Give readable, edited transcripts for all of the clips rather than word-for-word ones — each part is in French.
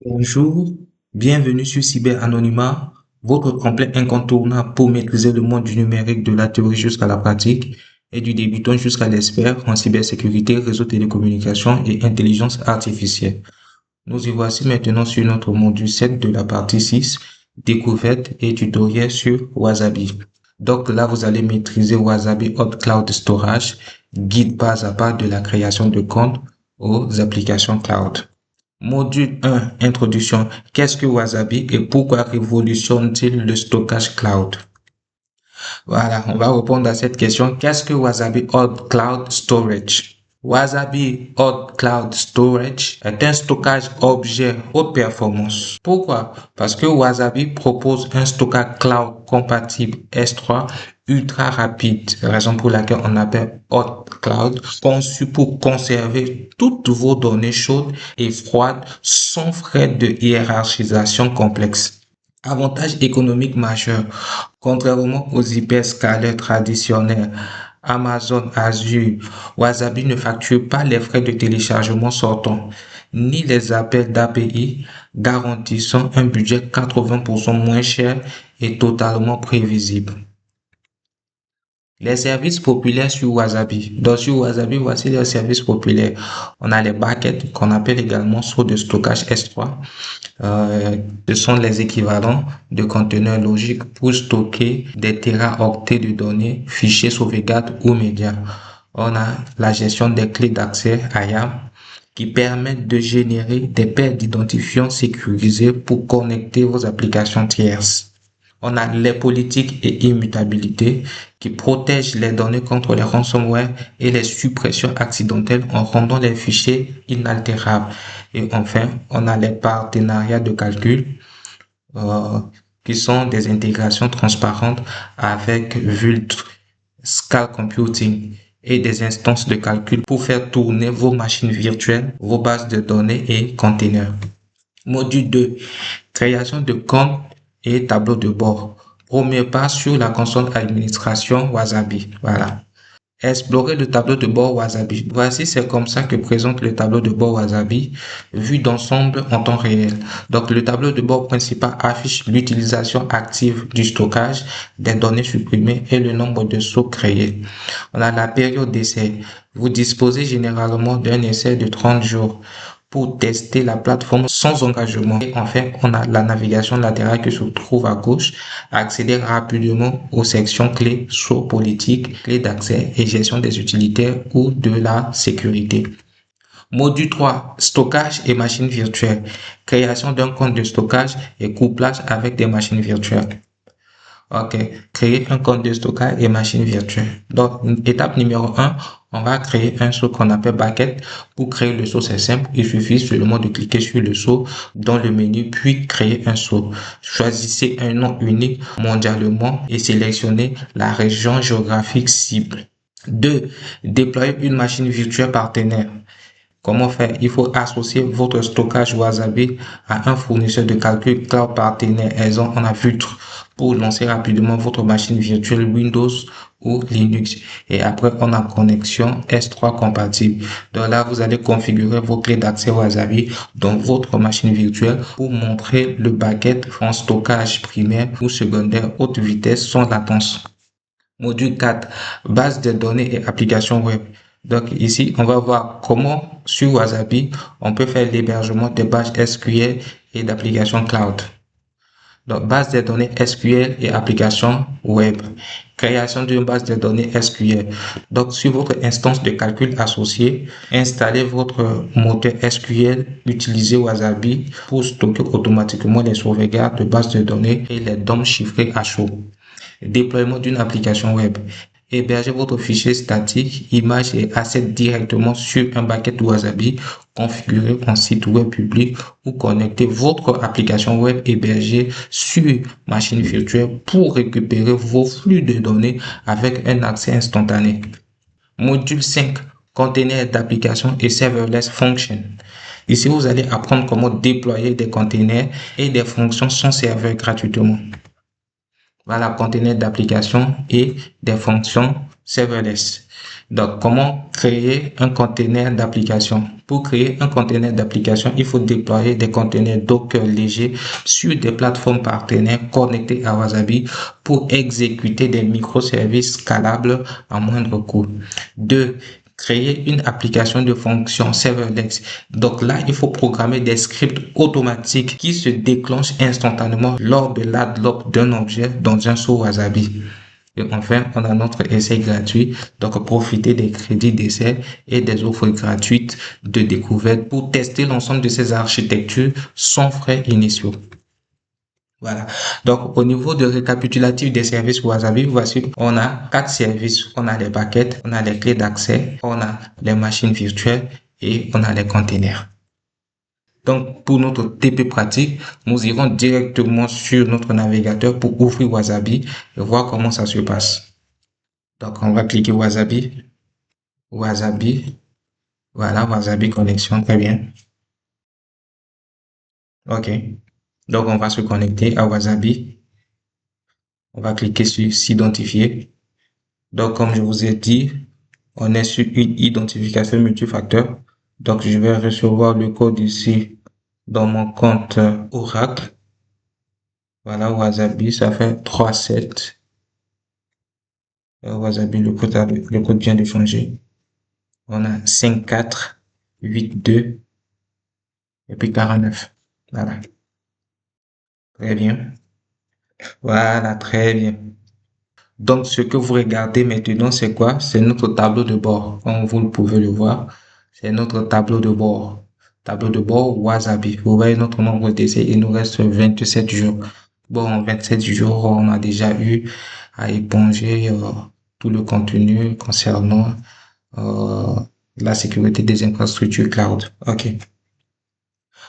Bonjour, bienvenue sur Cyber Anonymat, votre complet incontournable pour maîtriser le monde du numérique de la théorie jusqu'à la pratique et du débutant jusqu'à l'expert en cybersécurité, réseau télécommunications et intelligence artificielle. Nous y voici maintenant sur notre module 7 de la partie 6, découverte et tutoriel sur Wasabi. Donc là, vous allez maîtriser Wasabi Hot Cloud Storage, guide pas à pas de la création de comptes aux applications cloud. Module 1, introduction. Qu'est-ce que Wasabi et pourquoi révolutionne-t-il le stockage cloud? Voilà, on va répondre à cette question. Qu'est-ce que Wasabi Hot Cloud Storage? Wasabi Hot Cloud Storage est un stockage objet haute performance. Pourquoi? Parce que Wasabi propose un stockage cloud compatible S3 ultra rapide, raison pour laquelle on appelle Hot Cloud, conçu pour conserver toutes vos données chaudes et froides sans frais de hiérarchisation complexe. Avantage économique majeur. Contrairement aux hyperscalers traditionnels, Amazon, Azure, Wasabi ne facture pas les frais de téléchargement sortants, ni les appels d'API, garantissant un budget 80% moins cher et totalement prévisible. Les services populaires sur Wasabi. Donc sur Wasabi, voici les services populaires. On a les buckets qu'on appelle également seaux de stockage S3. Ce sont les équivalents de conteneurs logiques pour stocker des téraoctets de données, fichiers sauvegarde ou médias. On a la gestion des clés d'accès IAM qui permettent de générer des paires d'identifiants sécurisés pour connecter vos applications tierces. On a les politiques et immutabilité qui protègent les données contre les ransomware et les suppressions accidentelles en rendant les fichiers inaltérables. Et enfin, on a les partenariats de calcul qui sont des intégrations transparentes avec Vult, Scale Computing et des instances de calcul pour faire tourner vos machines virtuelles, vos bases de données et containers. Module 2, création de comptes et tableau de bord. Premier pas sur la console administration Wasabi. Voilà. Explorer le tableau de bord Wasabi. Voici, c'est comme ça que présente le tableau de bord Wasabi, vu d'ensemble en temps réel. Donc, le tableau de bord principal affiche l'utilisation active du stockage, des données supprimées et le nombre de sauts créés. On a la période d'essai. Vous disposez généralement d'un essai de 30 jours pour tester la plateforme sans engagement. Et enfin, on a la navigation latérale qui se trouve à gauche. Accéder rapidement aux sections clés, soit politique, clés d'accès et gestion des utilitaires ou de la sécurité. Module 3, stockage et machines virtuelles. Création d'un compte de stockage et couplage avec des machines virtuelles. Ok, créer un compte de stockage et machine virtuelle. Donc, étape numéro 1, on va créer un seau qu'on appelle bucket. Pour créer le seau, c'est simple. Il suffit seulement de cliquer sur le seau dans le menu, puis créer un seau. Choisissez un nom unique mondialement et sélectionnez la région géographique cible. 2. Déployer une machine virtuelle partenaire. Comment faire? Il faut associer votre stockage Wasabi à un fournisseur de calcul cloud partenaire. Exemple, on a Vultr pour lancer rapidement votre machine virtuelle Windows ou Linux. Et après, on a connexion S3 compatible. Donc là, vous allez configurer vos clés d'accès Wasabi dans votre machine virtuelle pour montrer le bucket en stockage primaire ou secondaire haute vitesse sans latence. Module 4, base de données et applications web. Donc ici, on va voir comment sur Wasabi, on peut faire l'hébergement de bases SQL et d'applications cloud. Donc, base de données SQL et applications web. Création d'une base de données SQL. Donc, sur votre instance de calcul associée, installez votre moteur SQL, utilisez Wasabi pour stocker automatiquement les sauvegardes de base de données et les DOM chiffrés à chaud. Déploiement d'une application web. Hébergez votre fichier statique, images et assets directement sur un bucket Wasabi, configurez un site web public ou connectez votre application web hébergée sur machine virtuelle pour récupérer vos flux de données avec un accès instantané. Module 5. Containers d'application et serverless function. Ici, vous allez apprendre comment déployer des containers et des fonctions sans serveur gratuitement. Voilà, conteneurs d'application et des fonctions serverless. Donc, comment créer un conteneur d'application? Pour créer un conteneur d'application, il faut déployer des conteneurs Docker légers sur des plateformes partenaires connectées à Wasabi pour exécuter des microservices scalables à moindre coût. 2. Créer une application de fonction serverless. Donc là, il faut programmer des scripts automatiques qui se déclenchent instantanément lors de l'add load d'un objet dans un saut Wasabi. Et enfin, on a notre essai gratuit. Donc, profitez des crédits d'essai et des offres gratuites de découverte pour tester l'ensemble de ces architectures sans frais initiaux. Voilà. Donc, au niveau de récapitulatif des services Wasabi, voici, on a 4 services. On a les paquets, on a les clés d'accès, on a les machines virtuelles et on a les containers. Donc, pour notre TP pratique, nous irons directement sur notre navigateur pour ouvrir Wasabi et voir comment ça se passe. Donc, on va cliquer Wasabi. Wasabi. Voilà, Wasabi connexion, très bien. OK. Donc, on va se connecter à Wasabi. On va cliquer sur s'identifier. Donc, comme je vous ai dit, on est sur une identification multifacteur. Donc, je vais recevoir le code ici dans mon compte Oracle. Voilà, Wasabi, ça fait 37. Wasabi, le code vient de changer. On a 5482 et puis 49. Voilà. Très bien. Voilà, très bien. Donc, ce que vous regardez maintenant, c'est quoi? C'est notre tableau de bord. Comme vous pouvez le voir, c'est notre tableau de bord. Tableau de bord Wasabi. Vous voyez notre nombre d'essais, il nous reste 27 jours. Bon, en 27 jours, on a déjà eu à éponger tout le contenu concernant la sécurité des infrastructures cloud. OK.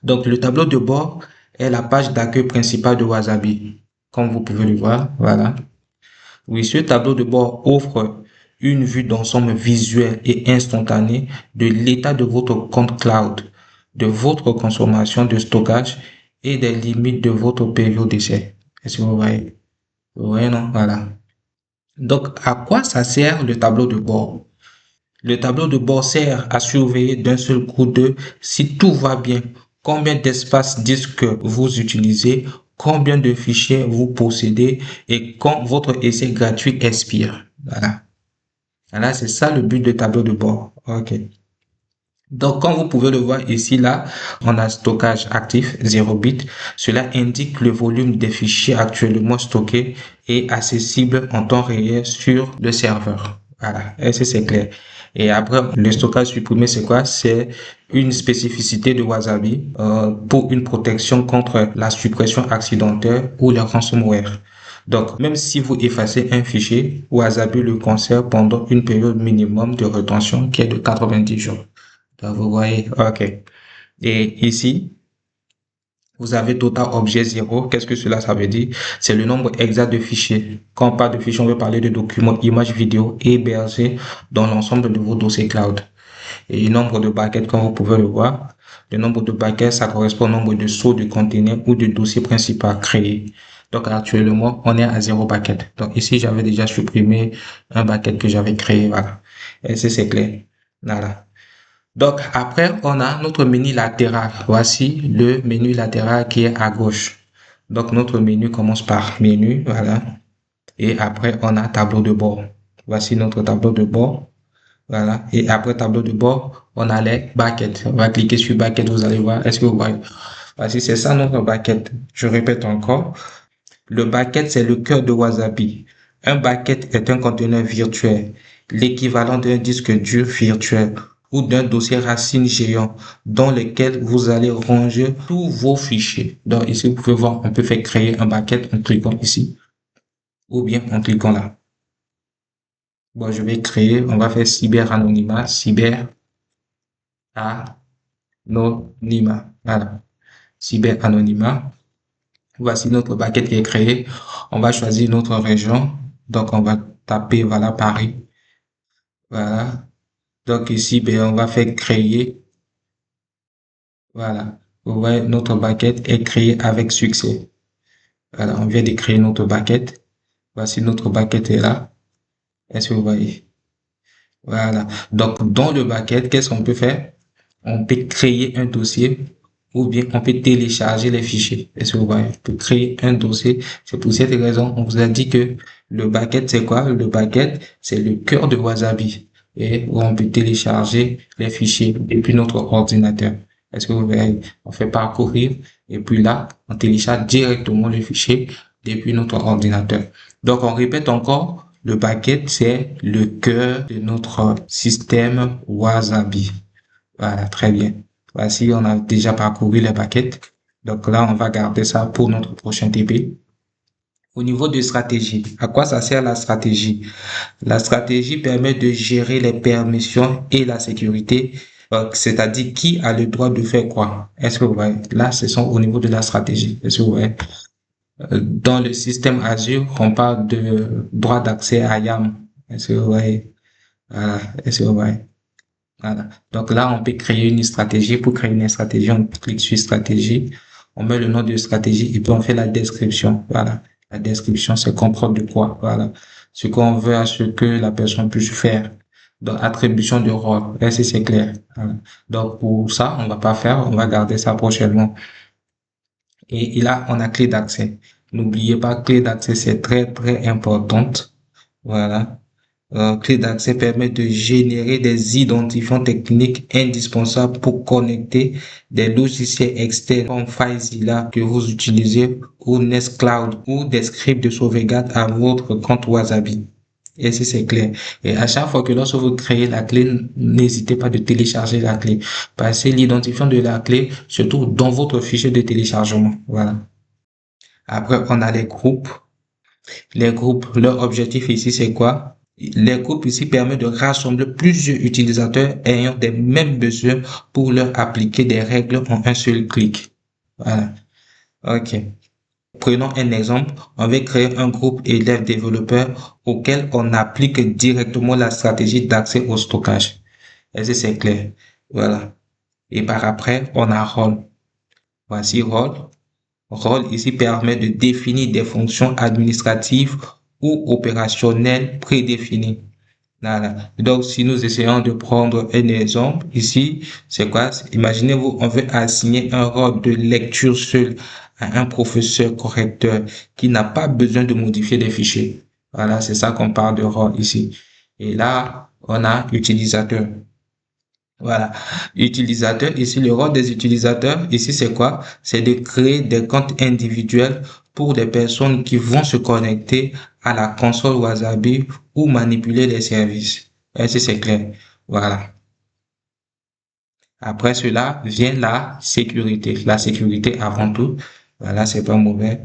Donc, le tableau de bord est la page d'accueil principale de Wasabi. Comme vous pouvez le voir, voilà. Oui, ce tableau de bord offre une vue d'ensemble visuelle et instantanée de l'état de votre compte cloud, de votre consommation de stockage et des limites de votre période d'essai. Est-ce que vous voyez? Vous voyez, non? Voilà. Donc, à quoi ça sert le tableau de bord? Le tableau de bord sert à surveiller d'un seul coup de si tout va bien, combien d'espace disque vous utilisez, combien de fichiers vous possédez et quand votre essai gratuit expire. Voilà. Voilà, c'est ça le but du tableau de bord. OK. Donc, comme vous pouvez le voir ici, là, on a stockage actif, 0 bit. Cela indique le volume des fichiers actuellement stockés et accessibles en temps réel sur le serveur. Voilà, et c'est clair. Et après, le stockage supprimé, c'est quoi? C'est une spécificité de Wasabi pour une protection contre la suppression accidentelle ou le ransomware. Donc, même si vous effacez un fichier, Wasabi le conserve pendant une période minimum de rétention qui est de 90 jours. Donc, vous voyez, OK. Et ici, vous avez total objet 0. Qu'est-ce que ça veut dire? C'est le nombre exact de fichiers. Quand on parle de fichiers, on veut parler de documents, images, vidéos hébergés dans l'ensemble de vos dossiers cloud. Et le nombre de paquets, comme vous pouvez le voir, le nombre de paquets, ça correspond au nombre de sauts de conteneurs ou de dossiers principaux créés. Donc, actuellement, on est à 0 paquet. Donc, ici, j'avais déjà supprimé un paquet que j'avais créé. Voilà. Et c'est clair. Voilà. Donc, après, on a notre menu latéral. Voici le menu latéral qui est à gauche. Donc, notre menu commence par menu, voilà. Et après, on a tableau de bord. Voici notre tableau de bord. Voilà. Et après tableau de bord, on a les buckets. On va cliquer sur bucket, vous allez voir. Est-ce que vous voyez? Voici, c'est ça notre bucket. Je répète encore. Le bucket, c'est le cœur de Wasabi. Un bucket est un conteneur virtuel, l'équivalent d'un disque dur virtuel ou d'un dossier racine géant dans lequel vous allez ranger tous vos fichiers. Donc ici, vous pouvez voir, on peut faire créer un bucket en cliquant ici ou bien en cliquant là. Bon, je vais créer, on va faire cyber anonymat, cyber anonymat. Voilà, cyber anonymat. Voici notre bucket qui est créé. On va choisir notre région. Donc, on va taper, voilà, Paris. Voilà. Donc, ici, ben, on va faire créer. Voilà. Vous voyez, notre bucket est créé avec succès. Voilà, on vient de créer notre bucket. Voici notre bucket est là. Est-ce que vous voyez? Voilà. Donc, dans le backend, qu'est-ce qu'on peut faire? On peut créer un dossier ou bien on peut télécharger les fichiers. Est-ce que vous voyez? On peut créer un dossier. C'est pour cette raison, on vous a dit que le backend, c'est quoi? Le backend, c'est le cœur de Wasabi et où on peut télécharger les fichiers depuis notre ordinateur. Est-ce que vous voyez? On fait parcourir et puis là, on télécharge directement le fichier depuis notre ordinateur. Donc, on répète encore, le backend, c'est le cœur de notre système Wasabi. Voilà, très bien. Voici, on a déjà parcouru les paquets. Donc là, on va garder ça pour notre prochain TP. Au niveau de stratégie, à quoi ça sert la stratégie? La stratégie permet de gérer les permissions et la sécurité, c'est-à-dire qui a le droit de faire quoi. Est-ce que vous voyez? Là, ce sont au niveau de la stratégie. Est-ce que vous voyez? Dans le système Azure, on parle de droit d'accès à YAM. Est-ce que vous voyez? Voilà. Est-ce que vous voyez? Voilà. Donc là, on peut créer une stratégie. Pour créer une stratégie, on clique sur stratégie. On met le nom de stratégie et puis on fait la description. Voilà. La description, c'est comprendre de quoi. Voilà. Ce qu'on veut à ce que la personne puisse faire. Donc, attribution de rôle. Là, c'est clair. Voilà. Donc, pour ça, on va pas faire. On va garder ça prochainement. Et là, on a clé d'accès. N'oubliez pas, clé d'accès, c'est très, très importante. Voilà. Clé d'accès permet de générer des identifiants techniques indispensables pour connecter des logiciels externes comme FileZilla que vous utilisez ou Nextcloud ou des scripts de sauvegarde à votre compte Wasabi. Et si c'est clair. Et à chaque fois que lorsque vous créez la clé, n'hésitez pas de télécharger la clé. Passez l'identifiant de la clé, surtout dans votre fichier de téléchargement. Voilà. Après, on a les groupes. Les groupes, leur objectif ici, c'est quoi? Les groupes ici permettent de rassembler plusieurs utilisateurs ayant des mêmes besoins pour leur appliquer des règles en un seul clic. Voilà. OK. Prenons un exemple. On va créer un groupe élèves développeurs auquel on applique directement la stratégie d'accès au stockage. Est-ce que c'est clair? Voilà. Et par après, on a rôle. Voici rôle. Rôle ici permet de définir des fonctions administratives ou opérationnelles prédéfinies. Voilà. Donc, si nous essayons de prendre un exemple ici, c'est quoi? Imaginez-vous, on veut assigner un rôle de lecture seul à un professeur correcteur qui n'a pas besoin de modifier des fichiers. Voilà, c'est ça qu'on parle de rôle ici. Et là, on a utilisateur. Voilà. Utilisateur, ici, le rôle des utilisateurs, ici, c'est quoi? C'est de créer des comptes individuels pour des personnes qui vont se connecter à la console Wasabi ou manipuler les services. Est-ce que c'est clair? Voilà. Après cela vient la sécurité. La sécurité avant tout. Voilà, c'est pas mauvais.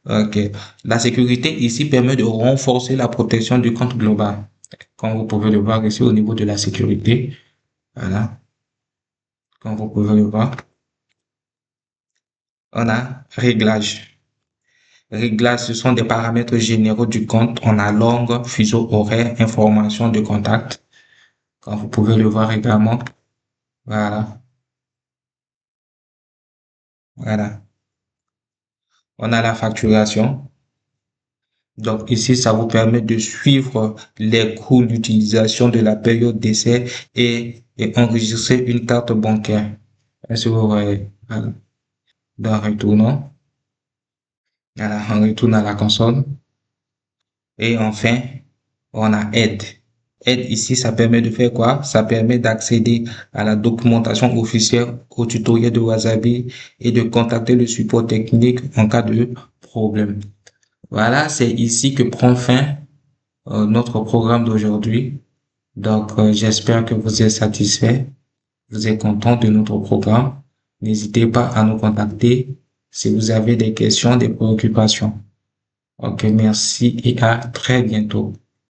OK. La sécurité ici permet de renforcer la protection du compte global. Comme vous pouvez le voir ici au niveau de la sécurité. Voilà. Comme vous pouvez le voir. On a réglage. Réglage, ce sont des paramètres généraux du compte. On a langue, fuseau horaire, information de contact. Comme vous pouvez le voir également. Voilà. Voilà. On a la facturation. Donc ici, ça vous permet de suivre les coûts d'utilisation de la période d'essai et enregistrer une carte bancaire. Est-ce que vous voyez? Voilà. Donc, retournons. Voilà, on retourne à la console. Et enfin, on a aide. Aide ici, ça permet de faire quoi? Ça permet d'accéder à la documentation officielle, au tutoriel de Wasabi et de contacter le support technique en cas de problème. Voilà, c'est ici que prend fin notre programme d'aujourd'hui. Donc, j'espère que vous êtes satisfait, vous êtes content de notre programme. N'hésitez pas à nous contacter si vous avez des questions, des préoccupations. Ok, merci et à très bientôt.